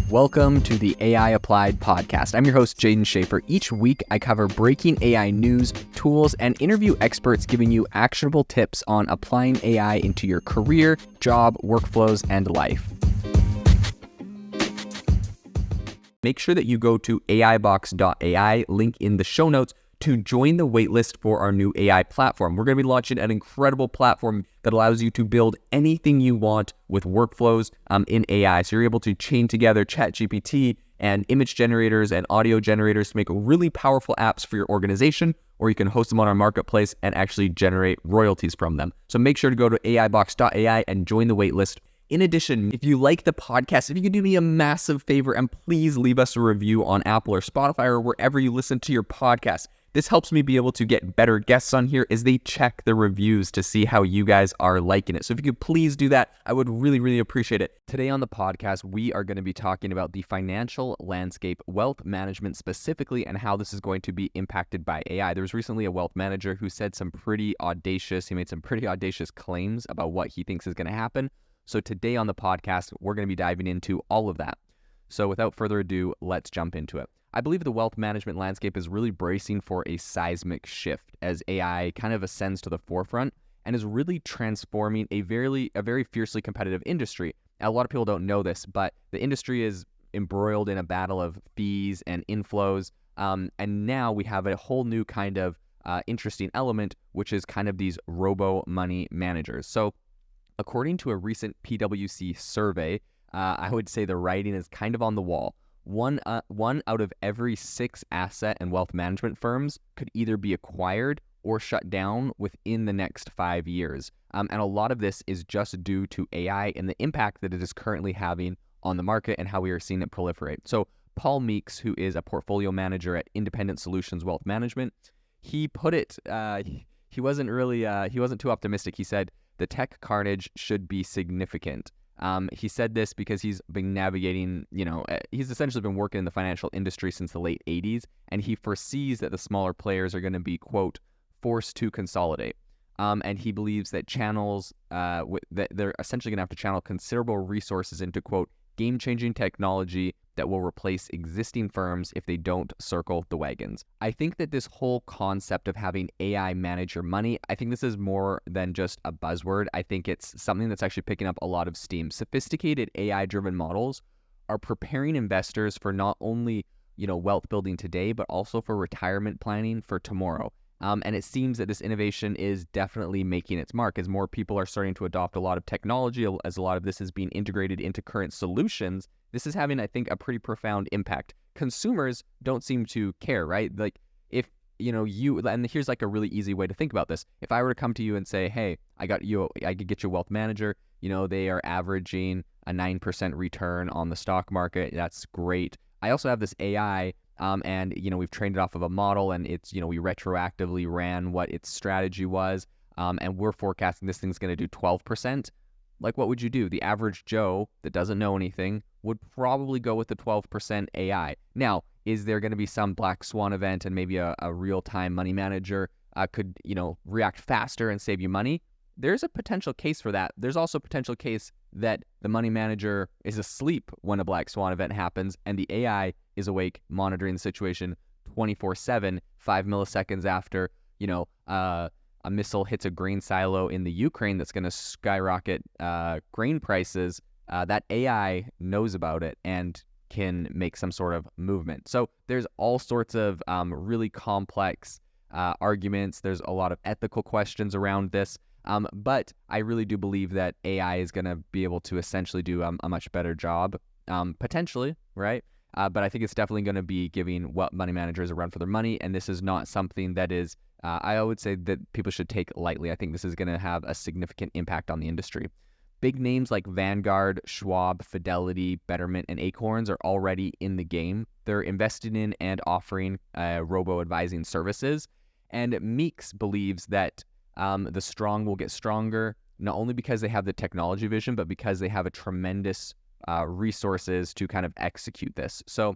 Welcome to the AI Applied podcast. I'm your host, Jaden Schaefer. Each week, I cover breaking AI news, tools, and interview experts giving you actionable tips on applying AI into your career, job, workflows, and life. Make sure that you go to aibox.ai, link in the show notes, to join the waitlist for our new AI platform. We're going to be launching an incredible platform that allows you to build anything you want with workflows in AI. So you're able to chain together ChatGPT and image generators and audio generators to make really powerful apps for your organization, or you can host them on our marketplace and actually generate royalties from them. So make sure to go to aibox.ai and join the waitlist. In addition, if you like the podcast, if you could do me a massive favor and please leave us a review on Apple or Spotify or wherever you listen to your podcast. This helps me be able to get better guests on here as they check the reviews to see how you guys are liking it. So if you could please do that, I would really appreciate it. Today on the podcast, we are going to be talking about the financial landscape, wealth management specifically, and how this is going to be impacted by AI. There was recently a wealth manager who said he made some pretty audacious claims about what he thinks is going to happen. So today on the podcast, we're going to be diving into all of that. So without further ado, let's jump into it. I believe the wealth management landscape is really bracing for a seismic shift as AI kind of ascends to the forefront and is really transforming a very fiercely competitive industry. A lot of people don't know this, but the industry is embroiled in a battle of fees and inflows, and now we have a whole new kind of interesting element, which is kind of these robo money managers. So according to a recent PwC survey, I would say the writing is kind of on the wall. One out of every 6 asset and wealth management firms could either be acquired or shut down within the next 5 years. And a lot of this is just due to AI and the impact that it is currently having on the market and how we are seeing it proliferate. So Paul Meeks, who is a portfolio manager at Independent Solutions Wealth Management, he put it, he wasn't too optimistic. He said, the tech carnage should be significant. He said this because he's been navigating, he's essentially been working in the financial industry since the late 80s, and he foresees that the smaller players are going to be, quote, forced to consolidate. And he believes that that they're essentially going to have to channel considerable resources into, quote, game-changing technology that will replace existing firms if they don't circle the wagons. I think that this whole concept of having AI manage your money, I think this is more than just a buzzword. I think it's something that's actually picking up a lot of steam. Sophisticated AI-driven models are preparing investors for not only, wealth building today, but also for retirement planning for tomorrow. And it seems that this innovation is definitely making its mark as more people are starting to adopt a lot of technology, as a lot of this is being integrated into current solutions. This is having, I think, a pretty profound impact. Consumers don't seem to care, right? Like if, and here's like a really easy way to think about this. If I were to come to you and say, hey, I could get you a wealth manager, they are averaging a 9% return on the stock market. That's great. I also have this AI and, we've trained it off of a model and it's, we retroactively ran what its strategy was. And we're forecasting this thing's going to do 12%. Like, what would you do? The average Joe that doesn't know anything would probably go with the 12% AI. Now, is there going to be some black swan event and maybe a real-time money manager could, react faster and save you money? There's a potential case for that. There's also a potential case that the money manager is asleep when a black swan event happens and the AI is awake monitoring the situation 24/7, 5 milliseconds after, a missile hits a grain silo in the Ukraine that's going to skyrocket grain prices. That AI knows about it and can make some sort of movement. So there's all sorts of really complex arguments. There's a lot of ethical questions around this. But I really do believe that AI is going to be able to essentially do a much better job, potentially, right? But I think it's definitely going to be giving money managers a run for their money. And this is not something that is, I would say that people should take lightly. I think this is going to have a significant impact on the industry. Big names like Vanguard, Schwab, Fidelity, Betterment, and Acorns are already in the game. They're invested in and offering robo-advising services. And Meeks believes that the strong will get stronger, not only because they have the technology vision, but because they have a tremendous resources to kind of execute this. So,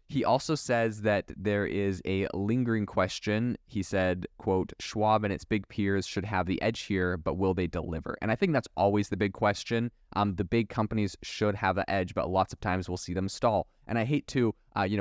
He also says that there is a lingering question. He said, quote, Schwab and its big peers should have the edge here, but will they deliver? And I think that's always the big question. The big companies should have the edge, but lots of times we'll see them stall. And I hate to,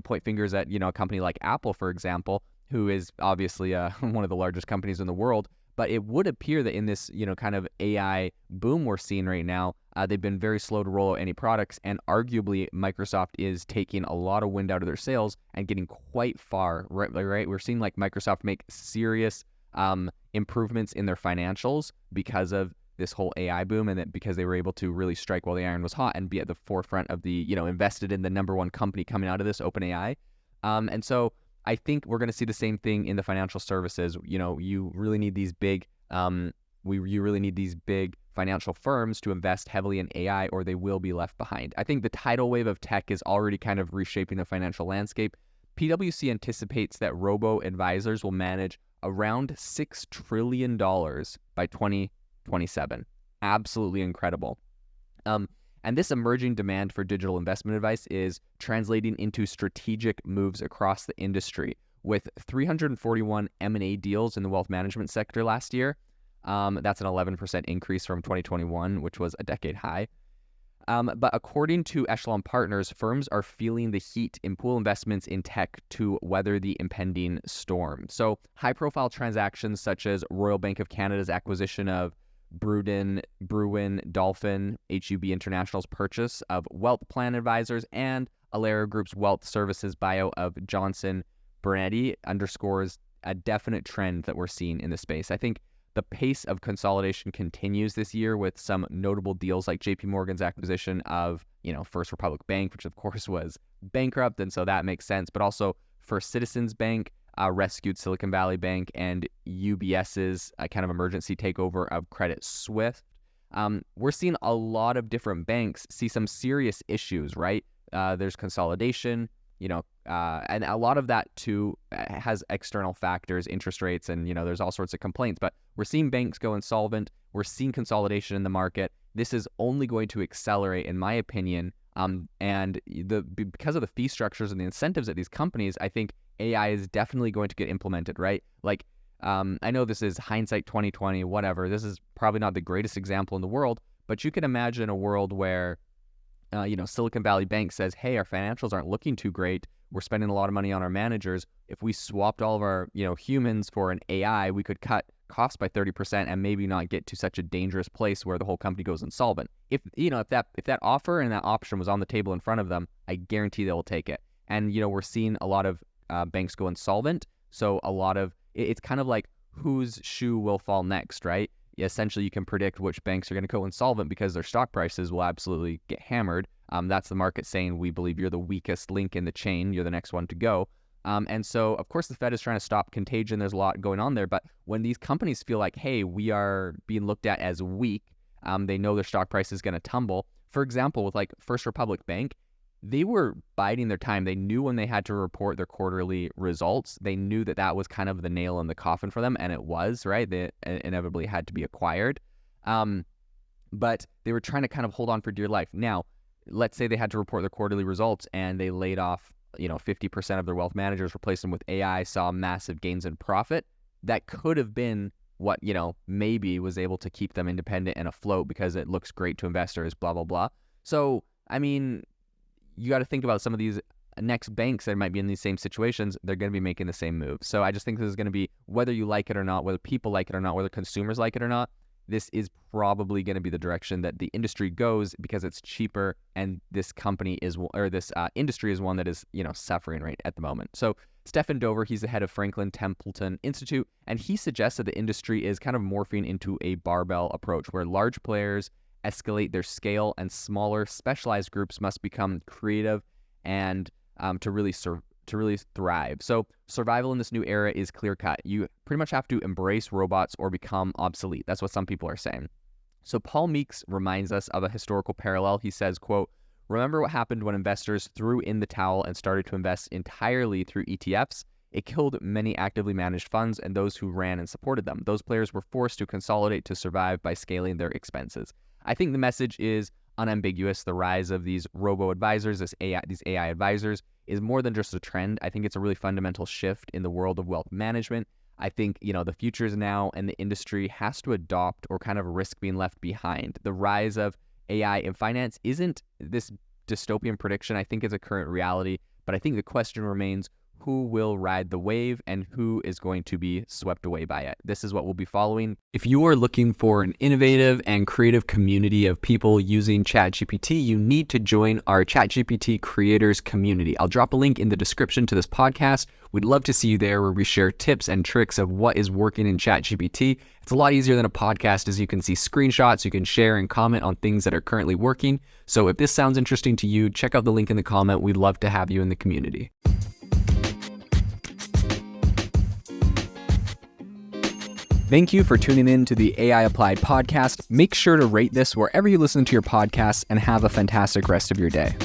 point fingers at, a company like Apple, for example, who is obviously one of the largest companies in the world. But it would appear that in this, kind of AI boom we're seeing right now, they've been very slow to roll out any products, and arguably Microsoft is taking a lot of wind out of their sails and getting quite far, right? We're seeing like Microsoft make serious improvements in their financials because of this whole AI boom, and that because they were able to really strike while the iron was hot and be at the forefront of the, invested in the number one company coming out of this, OpenAI. And so I think we're going to see the same thing in the financial services. You really need these big, you really need these big financial firms to invest heavily in AI, or they will be left behind. I think the tidal wave of tech is already kind of reshaping the financial landscape. PwC anticipates that robo-advisors will manage around $6 trillion by 2027. Absolutely incredible. And this emerging demand for digital investment advice is translating into strategic moves across the industry, with 341 M&A deals in the wealth management sector last year. That's an 11% increase from 2021, which was a decade high. But according to Echelon Partners, firms are feeling the heat in pool investments in tech to weather the impending storm. So high-profile transactions such as Royal Bank of Canada's acquisition of Brewin Dolphin, HUB International's purchase of Wealth Plan Advisors, and Alera Group's Wealth Services buyout of Johnson Bernetti underscores a definite trend that we're seeing in the space. I think the pace of consolidation continues this year with some notable deals like JP Morgan's acquisition of, First Republic Bank, which of course was bankrupt, and so that makes sense, but also First Citizens Bank rescued Silicon Valley Bank, and UBS's kind of emergency takeover of Credit Suisse. We're seeing a lot of different banks see some serious issues, right? There's consolidation, and a lot of that too has external factors, interest rates, and, there's all sorts of complaints, but we're seeing banks go insolvent. We're seeing consolidation in the market. This is only going to accelerate, in my opinion. And because of the fee structures and the incentives at these companies, I think AI is definitely going to get implemented, right? Like, I know this is hindsight 2020, whatever. This is probably not the greatest example in the world, but you can imagine a world where, Silicon Valley Bank says, hey, our financials aren't looking too great. We're spending a lot of money on our managers. If we swapped all of our, humans for an AI, we could cut costs by 30% and maybe not get to such a dangerous place where the whole company goes insolvent. If that offer and that option was on the table in front of them, I guarantee they will take it. And, we're seeing a lot of banks go insolvent. So it's kind of like whose shoe will fall next, right? Essentially, you can predict which banks are going to go insolvent because their stock prices will absolutely get hammered. That's the market saying, we believe you're the weakest link in the chain. You're the next one to go. And so, of course, the Fed is trying to stop contagion. There's a lot going on there. But when these companies feel like, hey, we are being looked at as weak, they know their stock price is going to tumble. For example, with like First Republic Bank, they were biding their time. They knew when they had to report their quarterly results. They knew that that was kind of the nail in the coffin for them, and it was, right? They inevitably had to be acquired. But they were trying to kind of hold on for dear life. Now, let's say they had to report their quarterly results and they laid off, 50% of their wealth managers, replaced them with AI, saw massive gains in profit. That could have been what, maybe was able to keep them independent and afloat because it looks great to investors, blah, blah, blah. So, I mean, you got to think about some of these next banks that might be in these same situations. They're going to be making the same moves. So I just think this is going to be, whether you like it or not, whether people like it or not, whether consumers like it or not, this is probably going to be the direction that the industry goes because it's cheaper, and this industry is one that is, suffering right at the moment. So Stephen Dover, he's the head of Franklin Templeton Institute, and he suggests that the industry is kind of morphing into a barbell approach where large players escalate their scale and smaller specialized groups must become creative and to really thrive. So survival in this new era is clear cut. You pretty much have to embrace robots or become obsolete. That's what some people are saying. So Paul Meeks reminds us of a historical parallel. He says, quote, remember what happened when investors threw in the towel and started to invest entirely through ETFs? It killed many actively managed funds and those who ran and supported them. Those players were forced to consolidate to survive by scaling their expenses. I think the message is unambiguous. The rise of these robo-advisors, these AI advisors, is more than just a trend. I think it's a really fundamental shift in the world of wealth management. I think, the future is now, and the industry has to adopt or kind of risk being left behind. The rise of AI in finance isn't this dystopian prediction. I think it's a current reality, but I think the question remains, who will ride the wave and who is going to be swept away by it? This is what we'll be following. If you are looking for an innovative and creative community of people using ChatGPT, you need to join our ChatGPT creators community. I'll drop a link in the description to this podcast. We'd love to see you there, where we share tips and tricks of what is working in ChatGPT. It's a lot easier than a podcast, as you can see screenshots, you can share and comment on things that are currently working. So if this sounds interesting to you, check out the link in the comment. We'd love to have you in the community. Thank you for tuning in to the AI Applied podcast. Make sure to rate this wherever you listen to your podcasts, and have a fantastic rest of your day.